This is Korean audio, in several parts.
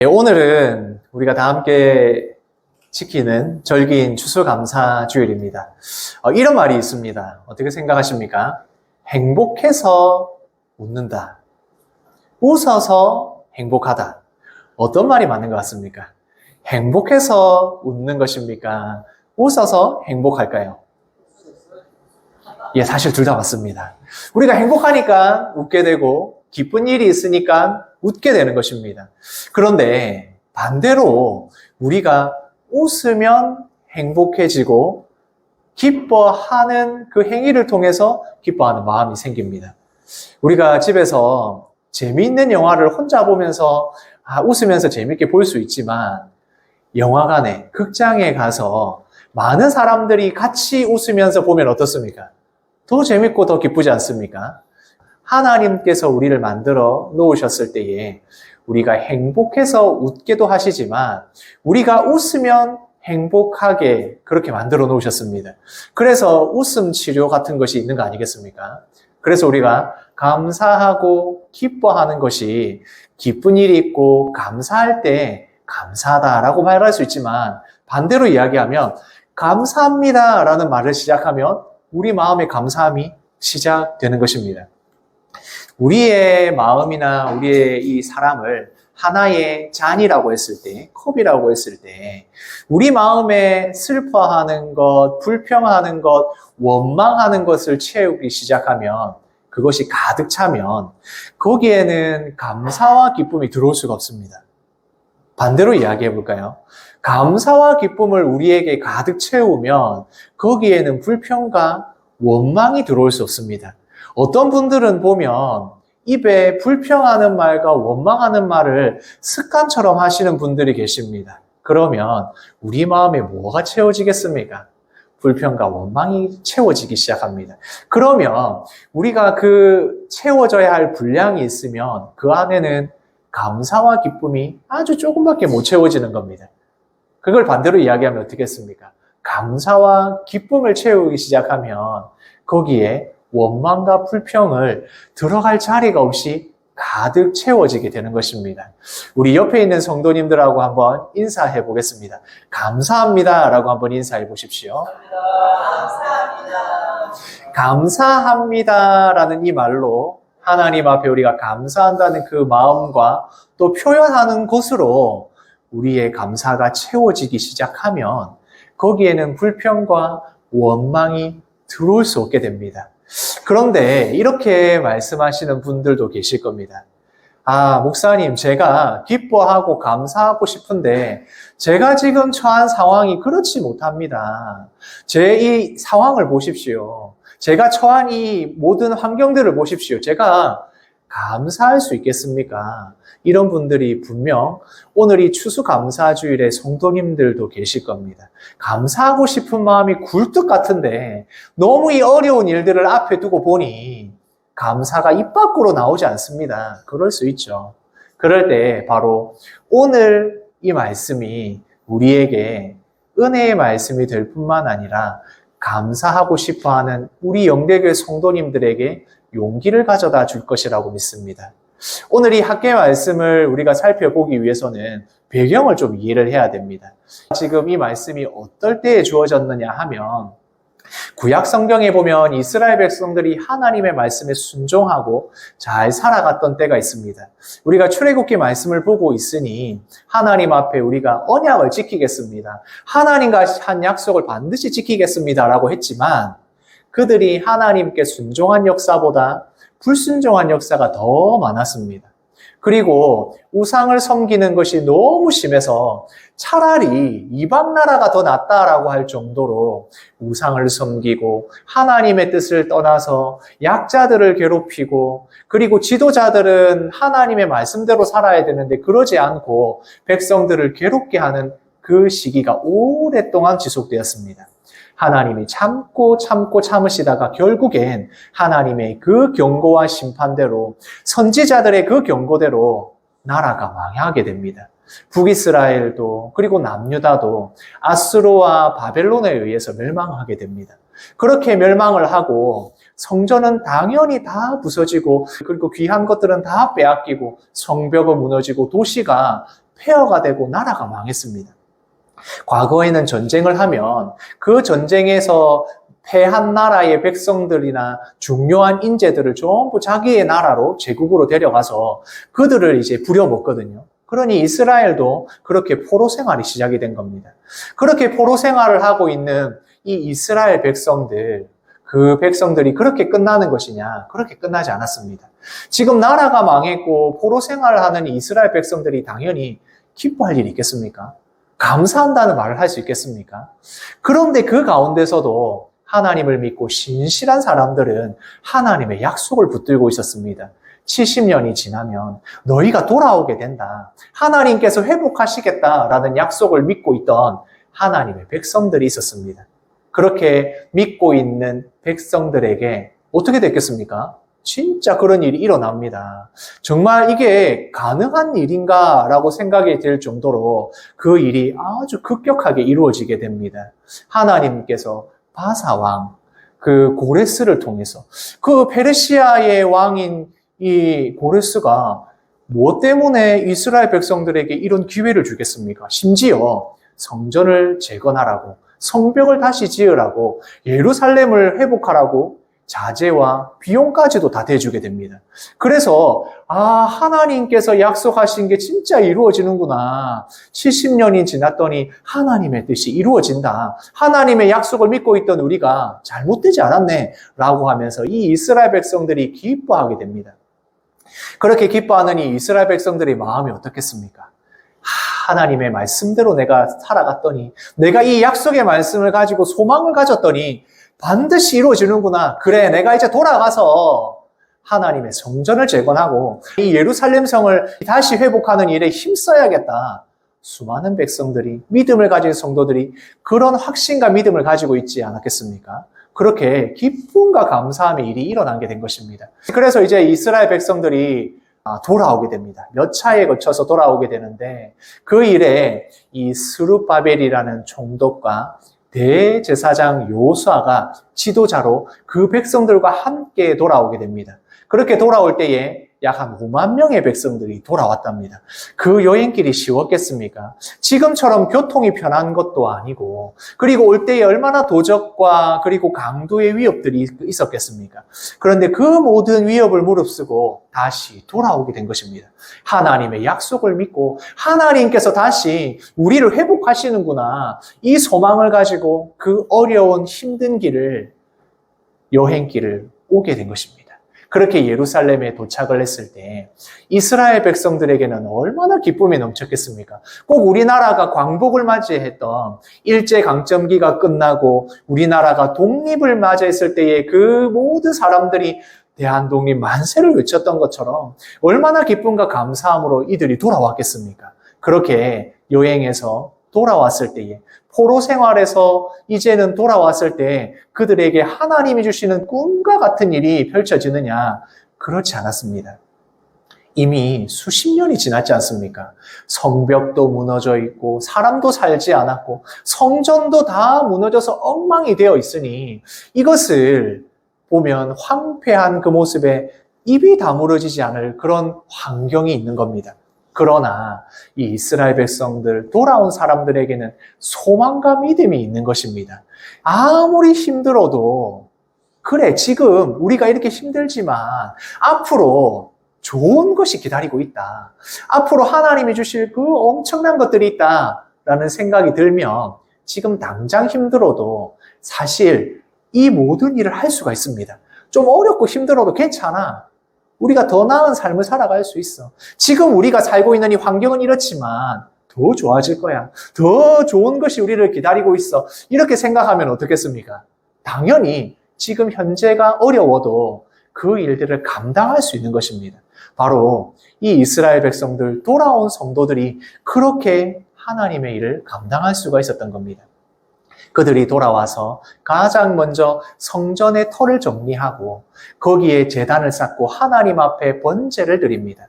오늘은 우리가 다 함께 지키는 절기인 추수감사주일입니다. 이런 말이 있습니다. 어떻게 생각하십니까? 행복해서 웃는다. 웃어서 행복하다. 어떤 말이 맞는 것 같습니까? 행복해서 웃는 것입니까? 웃어서 행복할까요? 예, 사실 둘 다 맞습니다. 우리가 행복하니까 웃게 되고 기쁜 일이 있으니까 웃게 되는 것입니다. 그런데 반대로 우리가 웃으면 행복해지고 기뻐하는 그 행위를 통해서 기뻐하는 마음이 생깁니다. 우리가 집에서 재미있는 영화를 혼자 보면서 웃으면서 재미있게 볼 수 있지만 영화관에, 극장에 가서 많은 사람들이 같이 웃으면서 보면 어떻습니까? 더 재밌고 더 기쁘지 않습니까? 하나님께서 우리를 만들어 놓으셨을 때에 우리가 행복해서 웃게도 하시지만 우리가 웃으면 행복하게 그렇게 만들어 놓으셨습니다. 그래서 웃음 치료 같은 것이 있는 거 아니겠습니까? 그래서 우리가 감사하고 기뻐하는 것이 기쁜 일이 있고 감사할 때 감사하다라고 말할 수 있지만 반대로 이야기하면 감사합니다라는 말을 시작하면 우리 마음의 감사함이 시작되는 것입니다. 우리의 마음이나 우리의 이 사람을 하나의 잔이라고 했을 때, 컵이라고 했을 때, 우리 마음에 슬퍼하는 것, 불평하는 것, 원망하는 것을 채우기 시작하면, 그것이 가득 차면, 거기에는 감사와 기쁨이 들어올 수가 없습니다. 반대로 이야기해 볼까요? 감사와 기쁨을 우리에게 가득 채우면, 거기에는 불평과 원망이 들어올 수 없습니다. 어떤 분들은 보면 입에 불평하는 말과 원망하는 말을 습관처럼 하시는 분들이 계십니다. 그러면 우리 마음에 뭐가 채워지겠습니까? 불평과 원망이 채워지기 시작합니다. 그러면 우리가 그 채워져야 할 분량이 있으면 그 안에는 감사와 기쁨이 아주 조금밖에 못 채워지는 겁니다. 그걸 반대로 이야기하면 어떻겠습니까? 감사와 기쁨을 채우기 시작하면 거기에 원망과 불평을 들어갈 자리가 없이 가득 채워지게 되는 것입니다. 우리 옆에 있는 성도님들하고 한번 인사해 보겠습니다. 감사합니다 라고 한번 인사해 보십시오. 감사합니다. 감사합니다 라는 이 말로 하나님 앞에 우리가 감사한다는 그 마음과 또 표현하는 것으로 우리의 감사가 채워지기 시작하면 거기에는 불평과 원망이 들어올 수 없게 됩니다. 그런데 이렇게 말씀하시는 분들도 계실 겁니다. 목사님, 제가 기뻐하고 감사하고 싶은데 제가 지금 처한 상황이 그렇지 못합니다. 제 이 상황을 보십시오. 제가 처한 이 모든 환경들을 보십시오. 제가 감사할 수 있겠습니까? 이런 분들이 분명 오늘 이 추수감사주일에 성도님들도 계실 겁니다. 감사하고 싶은 마음이 굴뚝 같은데 너무 이 어려운 일들을 앞에 두고 보니 감사가 입 밖으로 나오지 않습니다. 그럴 수 있죠. 그럴 때 바로 오늘 이 말씀이 우리에게 은혜의 말씀이 될 뿐만 아니라 감사하고 싶어하는 우리 영대교회 성도님들에게 용기를 가져다 줄 것이라고 믿습니다. 오늘 이 학계 말씀을 우리가 살펴보기 위해서는 배경을 좀 이해를 해야 됩니다. 지금 이 말씀이 어떨 때에 주어졌느냐 하면 구약 성경에 보면 이스라엘 백성들이 하나님의 말씀에 순종하고 잘 살아갔던 때가 있습니다. 우리가 출애굽기 말씀을 보고 있으니 하나님 앞에 우리가 언약을 지키겠습니다. 하나님과 한 약속을 반드시 지키겠습니다 라고 했지만 그들이 하나님께 순종한 역사보다 불순종한 역사가 더 많았습니다. 그리고 우상을 섬기는 것이 너무 심해서 차라리 이방 나라가 더 낫다라고 할 정도로 우상을 섬기고 하나님의 뜻을 떠나서 약자들을 괴롭히고 그리고 지도자들은 하나님의 말씀대로 살아야 되는데 그러지 않고 백성들을 괴롭게 하는 그 시기가 오랫동안 지속되었습니다. 하나님이 참고 참으시다가 결국엔 하나님의 그 경고와 심판대로 선지자들의 그 경고대로 나라가 망하게 됩니다. 북이스라엘도 그리고 남유다도 아수르와 바벨론에 의해서 멸망하게 됩니다. 그렇게 멸망을 하고 성전은 당연히 다 부서지고 그리고 귀한 것들은 다 빼앗기고 성벽은 무너지고 도시가 폐허가 되고 나라가 망했습니다. 과거에는 전쟁을 하면 그 전쟁에서 패한 나라의 백성들이나 중요한 인재들을 전부 자기의 나라로 제국으로 데려가서 그들을 이제 부려먹거든요. 그러니 이스라엘도 그렇게 포로 생활이 시작이 된 겁니다. 그렇게 포로 생활을 하고 있는 이 이스라엘 백성들, 그 백성들이 그렇게 끝나는 것이냐? 그렇게 끝나지 않았습니다. 지금 나라가 망했고 포로 생활을 하는 이스라엘 백성들이 당연히 기뻐할 일이 있겠습니까? 감사한다는 말을 할 수 있겠습니까? 그런데 그 가운데서도 하나님을 믿고 신실한 사람들은 하나님의 약속을 붙들고 있었습니다. 70년이 지나면 너희가 돌아오게 된다. 하나님께서 회복하시겠다라는 약속을 믿고 있던 하나님의 백성들이 있었습니다. 그렇게 믿고 있는 백성들에게 어떻게 됐겠습니까? 진짜 그런 일이 일어납니다. 정말 이게 가능한 일인가 라고 생각이 들 정도로 그 일이 아주 급격하게 이루어지게 됩니다. 하나님께서 바사왕, 그 고레스를 통해서 그 페르시아의 왕인 이 고레스가 무엇 때문에 이스라엘 백성들에게 이런 기회를 주겠습니까? 심지어 성전을 재건하라고, 성벽을 다시 지으라고, 예루살렘을 회복하라고 자재와 비용까지도 다 대주게 됩니다. 그래서 하나님께서 약속하신 게 진짜 이루어지는구나. 70년이 지났더니 하나님의 뜻이 이루어진다. 하나님의 약속을 믿고 있던 우리가 잘못되지 않았네 라고 하면서 이 이스라엘 백성들이 기뻐하게 됩니다. 그렇게 기뻐하는 이 이스라엘 백성들의 마음이 어떻겠습니까? 하나님의 말씀대로 내가 살아갔더니, 내가 이 약속의 말씀을 가지고 소망을 가졌더니 반드시 이루어지는구나. 그래, 내가 이제 돌아가서 하나님의 성전을 재건하고 이 예루살렘 성을 다시 회복하는 일에 힘써야겠다. 수많은 백성들이, 믿음을 가진 성도들이 그런 확신과 믿음을 가지고 있지 않았겠습니까? 그렇게 기쁨과 감사함의 일이 일어난 게 된 것입니다. 그래서 이제 이스라엘 백성들이 돌아오게 됩니다. 몇 차에 거쳐서 돌아오게 되는데 그 일에 이 스룹바벨이라는 총독과 대제사장 요수아가 지도자로 그 백성들과 함께 돌아오게 됩니다. 그렇게 돌아올 때에 약 한 5만 명의 백성들이 돌아왔답니다. 그 여행길이 쉬웠겠습니까? 지금처럼 교통이 편한 것도 아니고, 그리고 올 때에 얼마나 도적과 그리고 강도의 위협들이 있었겠습니까? 그런데 그 모든 위협을 무릅쓰고 다시 돌아오게 된 것입니다. 하나님의 약속을 믿고 하나님께서 다시 우리를 회복하시는구나. 이 소망을 가지고 그 어려운 힘든 길을, 여행길을 오게 된 것입니다. 그렇게 예루살렘에 도착을 했을 때 이스라엘 백성들에게는 얼마나 기쁨이 넘쳤겠습니까? 꼭 우리나라가 광복을 맞이했던 일제강점기가 끝나고 우리나라가 독립을 맞이했을 때에 그 모든 사람들이 대한독립 만세를 외쳤던 것처럼 얼마나 기쁨과 감사함으로 이들이 돌아왔겠습니까? 그렇게 여행에서 돌아왔을 때에, 포로 생활에서 이제는 돌아왔을 때 그들에게 하나님이 주시는 꿈과 같은 일이 펼쳐지느냐? 그렇지 않았습니다. 이미 수십 년이 지났지 않습니까? 성벽도 무너져 있고 사람도 살지 않았고 성전도 다 무너져서 엉망이 되어 있으니 이것을 보면 황폐한 그 모습에 입이 다물어지지 않을 그런 환경이 있는 겁니다. 그러나 이 이스라엘 백성들, 돌아온 사람들에게는 소망과 믿음이 있는 것입니다. 아무리 힘들어도 그래, 지금 우리가 이렇게 힘들지만 앞으로 좋은 것이 기다리고 있다. 앞으로 하나님이 주실 그 엄청난 것들이 있다라는 생각이 들면 지금 당장 힘들어도 사실 이 모든 일을 할 수가 있습니다. 좀 어렵고 힘들어도 괜찮아. 우리가 더 나은 삶을 살아갈 수 있어. 지금 우리가 살고 있는 이 환경은 이렇지만 더 좋아질 거야. 더 좋은 것이 우리를 기다리고 있어. 이렇게 생각하면 어떻겠습니까? 당연히 지금 현재가 어려워도 그 일들을 감당할 수 있는 것입니다. 바로 이 이스라엘 백성들, 돌아온 성도들이 그렇게 하나님의 일을 감당할 수가 있었던 겁니다. 그들이 돌아와서 가장 먼저 성전의 터를 정리하고 거기에 제단을 쌓고 하나님 앞에 번제를 드립니다.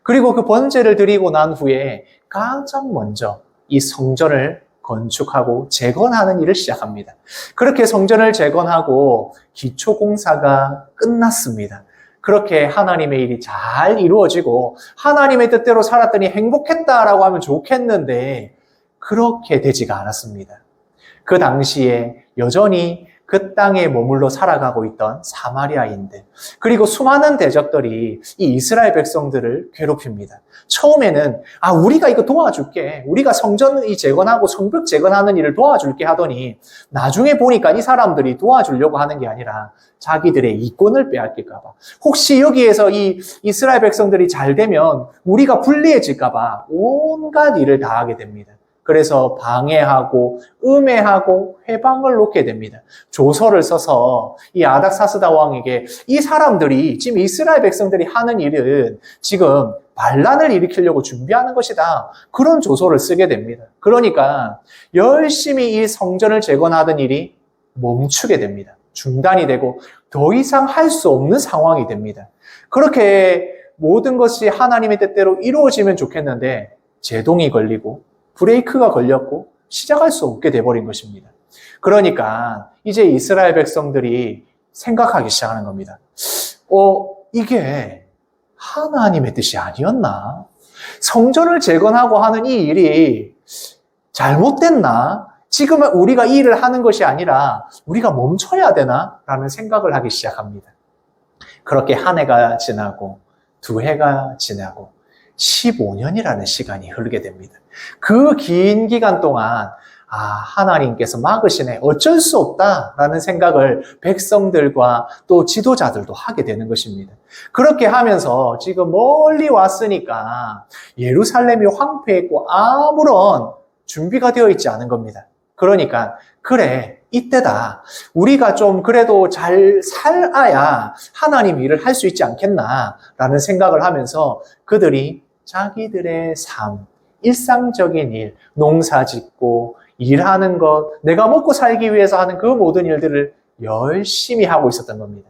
그리고 그 번제를 드리고 난 후에 가장 먼저 이 성전을 건축하고 재건하는 일을 시작합니다. 그렇게 성전을 재건하고 기초공사가 끝났습니다. 그렇게 하나님의 일이 잘 이루어지고 하나님의 뜻대로 살았더니 행복했다라고 하면 좋겠는데 그렇게 되지가 않았습니다. 그 당시에 여전히 그 땅에 머물러 살아가고 있던 사마리아인들, 그리고 수많은 대적들이 이 이스라엘 백성들을 괴롭힙니다. 처음에는 우리가 이거 도와줄게, 우리가 성전 재건하고 성벽 재건하는 일을 도와줄게 하더니 나중에 보니까 이 사람들이 도와주려고 하는 게 아니라 자기들의 이권을 빼앗길까 봐, 혹시 여기에서 이 이스라엘 백성들이 잘 되면 우리가 불리해질까 봐 온갖 일을 다 하게 됩니다. 그래서 방해하고 음해하고 회방을 놓게 됩니다. 조서를 써서 이 아닥사스다 왕에게 이 사람들이 지금 이스라엘 백성들이 하는 일은 지금 반란을 일으키려고 준비하는 것이다, 그런 조서를 쓰게 됩니다. 그러니까 열심히 이 성전을 재건하던 일이 멈추게 됩니다. 중단이 되고 더 이상 할 수 없는 상황이 됩니다. 그렇게 모든 것이 하나님의 뜻대로 이루어지면 좋겠는데 제동이 걸리고 브레이크가 걸렸고 시작할 수 없게 돼버린 것입니다. 그러니까 이제 이스라엘 백성들이 생각하기 시작하는 겁니다. 이게 하나님의 뜻이 아니었나? 성전을 재건하고 하는 이 일이 잘못됐나? 지금은 우리가 이 일을 하는 것이 아니라 우리가 멈춰야 되나? 라는 생각을 하기 시작합니다. 그렇게 한 해가 지나고 두 해가 지나고 15년이라는 시간이 흐르게 됩니다. 그 긴 기간 동안 하나님께서 막으시네, 어쩔 수 없다라는 생각을 백성들과 또 지도자들도 하게 되는 것입니다. 그렇게 하면서 지금 멀리 왔으니까 예루살렘이 황폐했고 아무런 준비가 되어 있지 않은 겁니다. 그러니까 그래, 이때다, 우리가 좀 그래도 잘 살아야 하나님 일을 할 수 있지 않겠나라는 생각을 하면서 그들이 자기들의 삶, 일상적인 일, 농사 짓고 일하는 것, 내가 먹고 살기 위해서 하는 그 모든 일들을 열심히 하고 있었던 겁니다.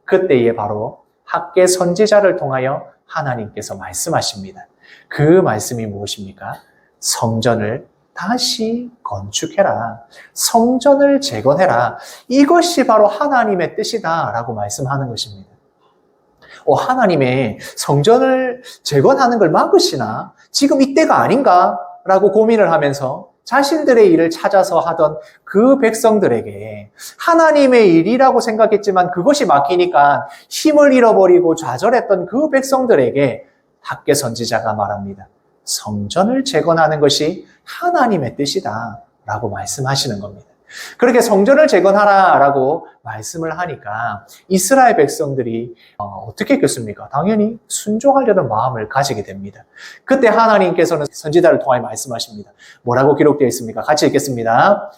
그때에 바로 학개 선지자를 통하여 하나님께서 말씀하십니다. 그 말씀이 무엇입니까? 성전을 다시 건축해라, 성전을 재건해라, 이것이 바로 하나님의 뜻이다 라고 말씀하는 것입니다. 하나님의 성전을 재건하는 걸 막으시나? 지금 이때가 아닌가? 라고 고민을 하면서 자신들의 일을 찾아서 하던 그 백성들에게 하나님의 일이라고 생각했지만 그것이 막히니까 힘을 잃어버리고 좌절했던 그 백성들에게 학개 선지자가 말합니다. 성전을 재건하는 것이 하나님의 뜻이다 라고 말씀하시는 겁니다. 그렇게 성전을 재건하라 라고 말씀을 하니까 이스라엘 백성들이 어떻게 했겠습니까? 당연히 순종하려는 마음을 가지게 됩니다. 그때 하나님께서는 선지자를 통하여 말씀하십니다. 뭐라고 기록되어 있습니까? 같이 읽겠습니다.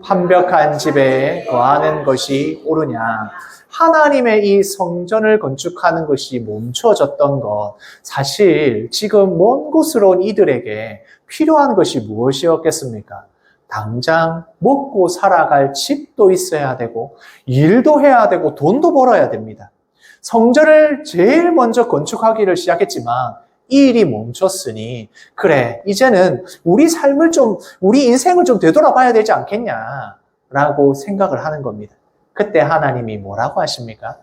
완벽한 집에 거하는 것이 옳으냐? 하나님의 이 성전을 건축하는 것이 멈춰졌던 것, 사실 지금 먼 곳으로 온 이들에게 필요한 것이 무엇이었겠습니까? 당장 먹고 살아갈 집도 있어야 되고 일도 해야 되고 돈도 벌어야 됩니다. 성전을 제일 먼저 건축하기를 시작했지만 이 일이 멈췄으니 그래, 이제는 우리 삶을 우리 인생을 좀 되돌아봐야 되지 않겠냐라고 생각을 하는 겁니다. 그때 하나님이 뭐라고 하십니까?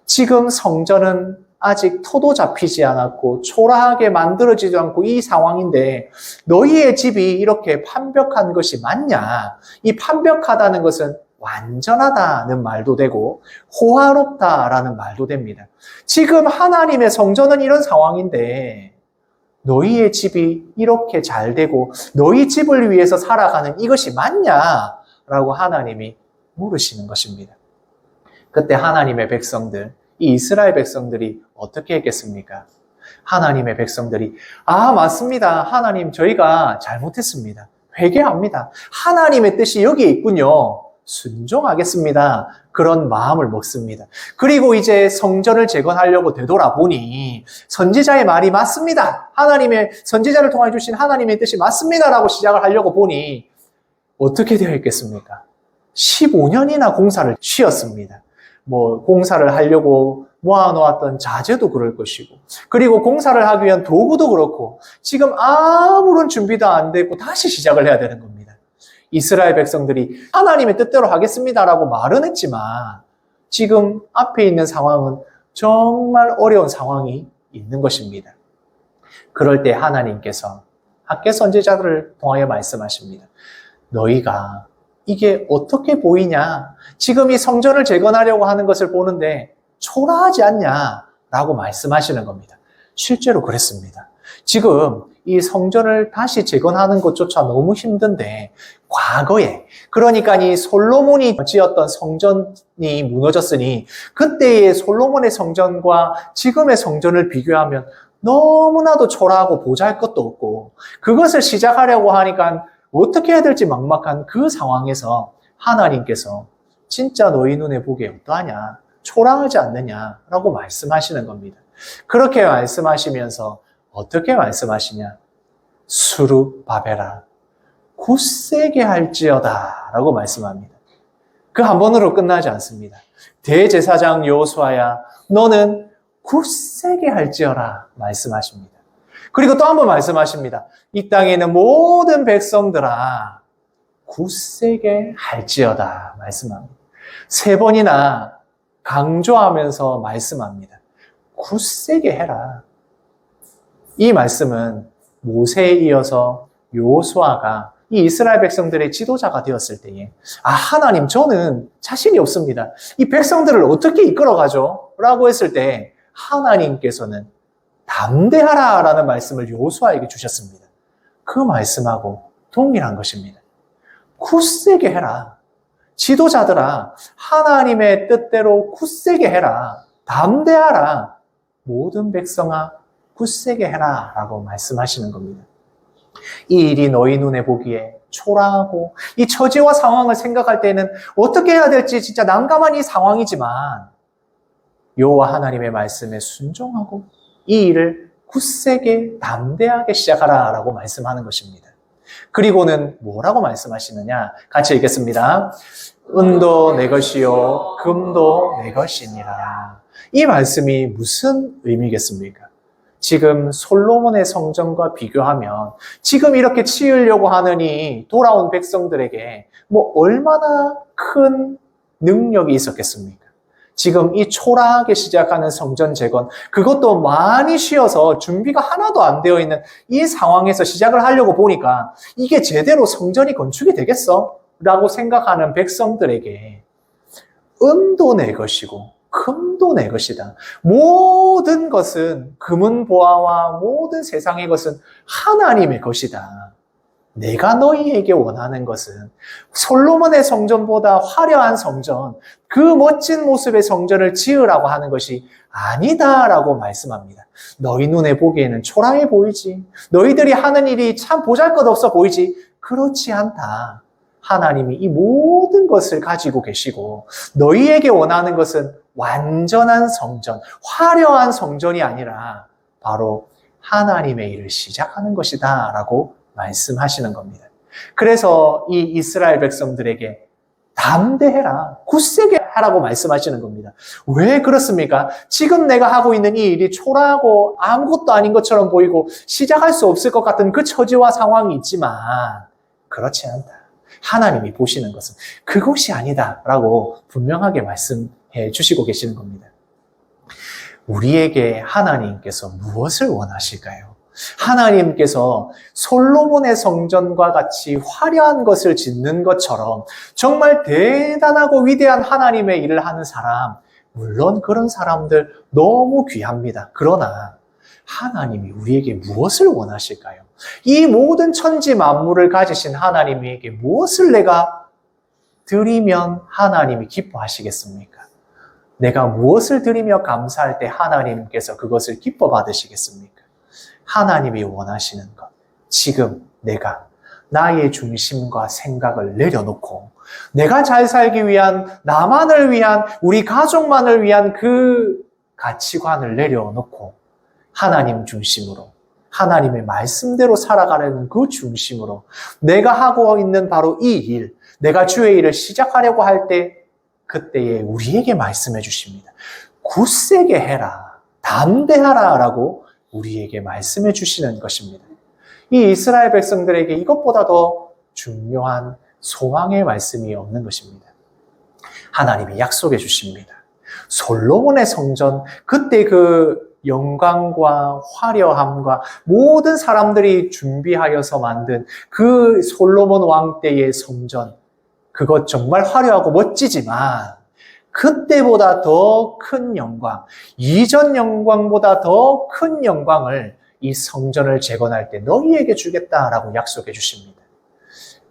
지금 성전은 아직 토도 잡히지 않았고 초라하게 만들어지지 않고 이 상황인데 너희의 집이 이렇게 판벽한 것이 맞냐? 이 판벽하다는 것은 완전하다는 말도 되고 호화롭다라는 말도 됩니다. 지금 하나님의 성전은 이런 상황인데 너희의 집이 이렇게 잘 되고 너희 집을 위해서 살아가는 이것이 맞냐라고 하나님이 물으시는 것입니다. 그때 하나님의 백성들, 이 이스라엘 백성들이 어떻게 했겠습니까? 하나님의 백성들이 맞습니다. 하나님, 저희가 잘못했습니다. 회개합니다. 하나님의 뜻이 여기에 있군요. 순종하겠습니다. 그런 마음을 먹습니다. 그리고 이제 성전을 재건하려고 되돌아보니 선지자의 말이 맞습니다. 하나님의 선지자를 통해 주신 하나님의 뜻이 맞습니다라고 시작을 하려고 보니 어떻게 되어 있겠습니까? 15년이나 공사를 쉬었습니다. 공사를 하려고 모아놓았던 자재도 그럴 것이고, 그리고 공사를 하기 위한 도구도 그렇고, 지금 아무런 준비도 안 되고 다시 시작을 해야 되는 겁니다. 이스라엘 백성들이 하나님의 뜻대로 하겠습니다라고 말은 했지만, 지금 앞에 있는 상황은 정말 어려운 상황이 있는 것입니다. 그럴 때 하나님께서 학개 선지자들을 통하여 말씀하십니다. 너희가 이게 어떻게 보이냐? 지금 이 성전을 재건하려고 하는 것을 보는데 초라하지 않냐? 라고 말씀하시는 겁니다. 실제로 그랬습니다. 지금 이 성전을 다시 재건하는 것조차 너무 힘든데 과거에 그러니까 이 솔로몬이 지었던 성전이 무너졌으니 그때의 솔로몬의 성전과 지금의 성전을 비교하면 너무나도 초라하고 보잘것도 없고 그것을 시작하려고 하니까 어떻게 해야 될지 막막한 그 상황에서 하나님께서 진짜 너희 눈에 보기에 어떠하냐? 초라하지 않느냐라고 말씀하시는 겁니다. 그렇게 말씀하시면서 어떻게 말씀하시냐? 수르바벨아 굳세게 할지어다 라고 말씀합니다. 그 한 번으로 끝나지 않습니다. 대제사장 여호수아야 너는 굳세게 할지어라 말씀하십니다. 그리고 또 한 번 말씀하십니다. 이 땅에 있는 모든 백성들아 굳세게 할지어다 말씀합니다. 3번이나 강조하면서 말씀합니다. 굳세게 해라. 이 말씀은 모세에 이어서 여호수아가 이 이스라엘 백성들의 지도자가 되었을 때에 하나님 저는 자신이 없습니다. 이 백성들을 어떻게 이끌어가죠? 라고 했을 때 하나님께서는 담대하라 라는 말씀을 여호수아에게 주셨습니다. 그 말씀하고 동일한 것입니다. 굳세게 해라. 지도자들아 하나님의 뜻대로 굳세게 해라. 담대하라. 모든 백성아 굳세게 해라 라고 말씀하시는 겁니다. 이 일이 너희 눈에 보기에 초라하고 이 처지와 상황을 생각할 때는 어떻게 해야 될지 진짜 난감한 이 상황이지만 여호와 하나님의 말씀에 순종하고 이 일을 굳세게 담대하게 시작하라 라고 말씀하는 것입니다. 그리고는 뭐라고 말씀하시느냐? 같이 읽겠습니다. 은도 내 것이요 금도 내 것이니라. 이 말씀이 무슨 의미겠습니까? 지금 솔로몬의 성전과 비교하면 지금 이렇게 치으려고 하느니 돌아온 백성들에게 얼마나 큰 능력이 있었겠습니까? 지금 이 초라하게 시작하는 성전 재건, 그것도 많이 쉬어서 준비가 하나도 안 되어 있는 이 상황에서 시작을 하려고 보니까 이게 제대로 성전이 건축이 되겠어? 라고 생각하는 백성들에게 은도 내 것이고 금도 내 것이다. 모든 것은 금은 보화와 모든 세상의 것은 하나님의 것이다. 내가 너희에게 원하는 것은 솔로몬의 성전보다 화려한 성전, 그 멋진 모습의 성전을 지으라고 하는 것이 아니다라고 말씀합니다. 너희 눈에 보기에는 초라해 보이지. 너희들이 하는 일이 참 보잘것없어 보이지. 그렇지 않다. 하나님이 이 모든 것을 가지고 계시고 너희에게 원하는 것은 완전한 성전, 화려한 성전이 아니라 바로 하나님의 일을 시작하는 것이다 라고 말씀하시는 겁니다. 그래서 이 이스라엘 백성들에게 담대해라, 굳세게 하라고 말씀하시는 겁니다. 왜 그렇습니까? 지금 내가 하고 있는 이 일이 초라하고 아무것도 아닌 것처럼 보이고 시작할 수 없을 것 같은 그 처지와 상황이 있지만 그렇지 않다. 하나님이 보시는 것은 그것이 아니다 라고 분명하게 말씀해 주시고 계시는 겁니다. 우리에게 하나님께서 무엇을 원하실까요? 하나님께서 솔로몬의 성전과 같이 화려한 것을 짓는 것처럼 정말 대단하고 위대한 하나님의 일을 하는 사람, 물론 그런 사람들 너무 귀합니다. 그러나 하나님이 우리에게 무엇을 원하실까요? 이 모든 천지 만물을 가지신 하나님에게 무엇을 내가 드리면 하나님이 기뻐하시겠습니까? 내가 무엇을 드리며 감사할 때 하나님께서 그것을 기뻐 받으시겠습니까? 하나님이 원하시는 것, 지금 내가 나의 중심과 생각을 내려놓고 내가 잘 살기 위한, 나만을 위한, 우리 가족만을 위한 그 가치관을 내려놓고 하나님 중심으로, 하나님의 말씀대로 살아가려는 그 중심으로 내가 하고 있는 바로 이 일, 내가 주의 일을 시작하려고 할 때 그때에 우리에게 말씀해 주십니다. 굳세게 해라, 담대하라 라고 우리에게 말씀해 주시는 것입니다. 이 이스라엘 백성들에게 이것보다 더 중요한 소망의 말씀이 없는 것입니다. 하나님이 약속해 주십니다. 솔로몬의 성전, 그때 그 영광과 화려함과 모든 사람들이 준비하여서 만든 그 솔로몬 왕 때의 성전, 그것 정말 화려하고 멋지지만 그때보다 더 큰 영광, 이전 영광보다 더 큰 영광을 이 성전을 재건할 때 너희에게 주겠다라고 약속해 주십니다.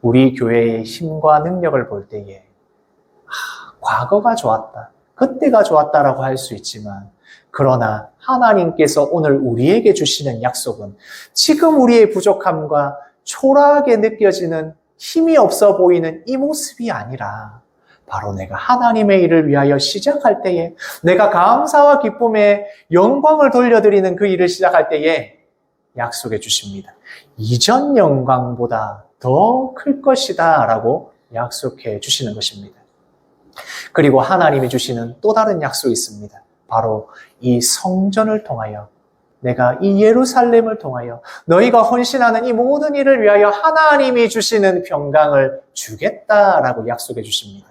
우리 교회의 힘과 능력을 볼 때에 과거가 좋았다, 그때가 좋았다라고 할 수 있지만, 그러나 하나님께서 오늘 우리에게 주시는 약속은 지금 우리의 부족함과 초라하게 느껴지는 힘이 없어 보이는 이 모습이 아니라 바로 내가 하나님의 일을 위하여 시작할 때에, 내가 감사와 기쁨에 영광을 돌려드리는 그 일을 시작할 때에 약속해 주십니다. 이전 영광보다 더 클 것이다 라고 약속해 주시는 것입니다. 그리고 하나님이 주시는 또 다른 약속이 있습니다. 바로 이 성전을 통하여, 내가 이 예루살렘을 통하여 너희가 헌신하는 이 모든 일을 위하여 하나님이 주시는 평강을 주겠다라고 약속해 주십니다.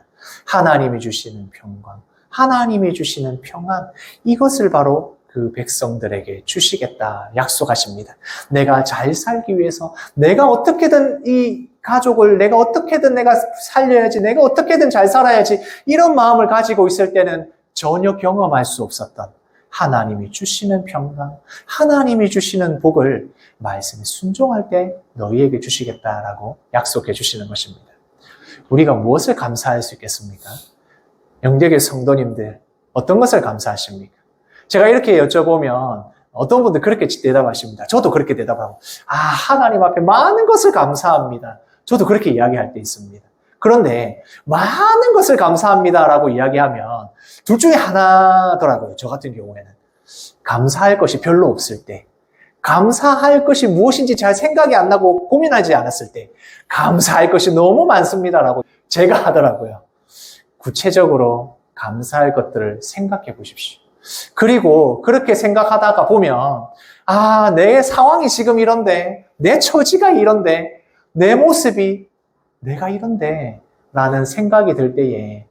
하나님이 주시는 평강, 하나님이 주시는 평안, 이것을 바로 그 백성들에게 주시겠다 약속하십니다. 내가 잘 살기 위해서, 내가 어떻게든 이 가족을 내가 어떻게든 내가 살려야지, 내가 어떻게든 잘 살아야지, 이런 마음을 가지고 있을 때는 전혀 경험할 수 없었던 하나님이 주시는 평강, 하나님이 주시는 복을 말씀에 순종할 때 너희에게 주시겠다라고 약속해 주시는 것입니다. 우리가 무엇을 감사할 수 있겠습니까? 영대교회 성도님들, 어떤 것을 감사하십니까? 제가 이렇게 여쭤보면 어떤 분들 그렇게 대답하십니다. 저도 그렇게 대답하고, 하나님 앞에 많은 것을 감사합니다. 저도 그렇게 이야기할 때 있습니다. 그런데 많은 것을 감사합니다라고 이야기하면 둘 중에 하나더라고요. 저 같은 경우에는. 감사할 것이 별로 없을 때, 감사할 것이 무엇인지 잘 생각이 안 나고 고민하지 않았을 때, 감사할 것이 너무 많습니다라고 제가 하더라고요. 구체적으로 감사할 것들을 생각해 보십시오. 그리고 그렇게 생각하다가 보면, 내 상황이 지금 이런데, 내 처지가 이런데, 내 모습이 내가 이런데 라는 생각이 들 때에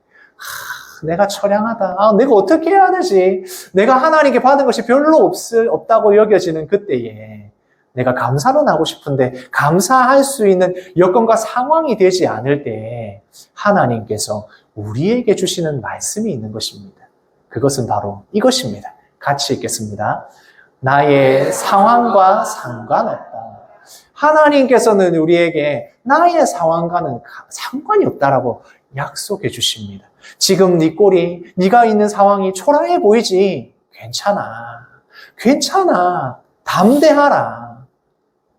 내가 처량하다, 내가 어떻게 해야 되지, 내가 하나님께 받은 것이 별로 없다고 여겨지는 그때에 내가 감사는 하고 싶은데 감사할 수 있는 여건과 상황이 되지 않을 때 하나님께서 우리에게 주시는 말씀이 있는 것입니다. 그것은 바로 이것입니다. 같이 읽겠습니다. 나의 상황과 상관없다. 하나님께서는 우리에게 나의 상황과는 상관이 없다라고 약속해 주십니다. 지금 네 꼴이, 네가 있는 상황이 초라해 보이지? 괜찮아. 담대하라.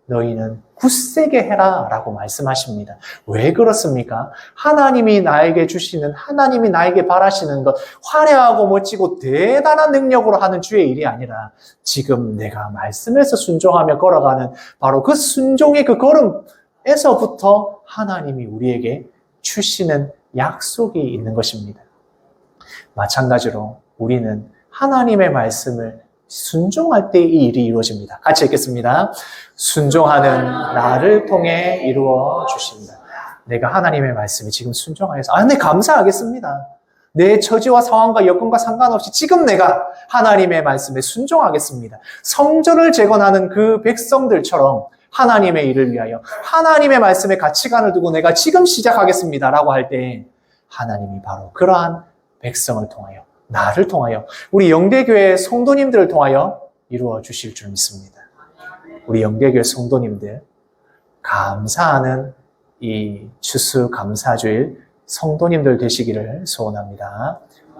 너희는 굳세게 해라 라고 말씀하십니다. 왜 그렇습니까? 하나님이 나에게 주시는, 하나님이 나에게 바라시는 것, 화려하고 멋지고 대단한 능력으로 하는 주의 일이 아니라 지금 내가 말씀에서 순종하며 걸어가는 바로 그 순종의 그 걸음에서부터 하나님이 우리에게 주시는 약속이 있는 것입니다. 마찬가지로 우리는 하나님의 말씀을 순종할 때 이 일이 이루어집니다. 같이 읽겠습니다. 순종하는 나를 통해 이루어 주신다. 내가 하나님의 말씀에 지금 순종하여서 네, 감사하겠습니다. 내 처지와 상황과 여건과 상관없이 지금 내가 하나님의 말씀에 순종하겠습니다. 성전을 재건하는 그 백성들처럼 하나님의 일을 위하여 하나님의 말씀에 가치관을 두고 내가 지금 시작하겠습니다 라고 할 때 하나님이 바로 그러한 백성을 통하여, 나를 통하여, 우리 영대교회 성도님들을 통하여 이루어 주실 줄 믿습니다. 우리 영대교회 성도님들, 감사하는 이 추수감사주일 성도님들 되시기를 소원합니다.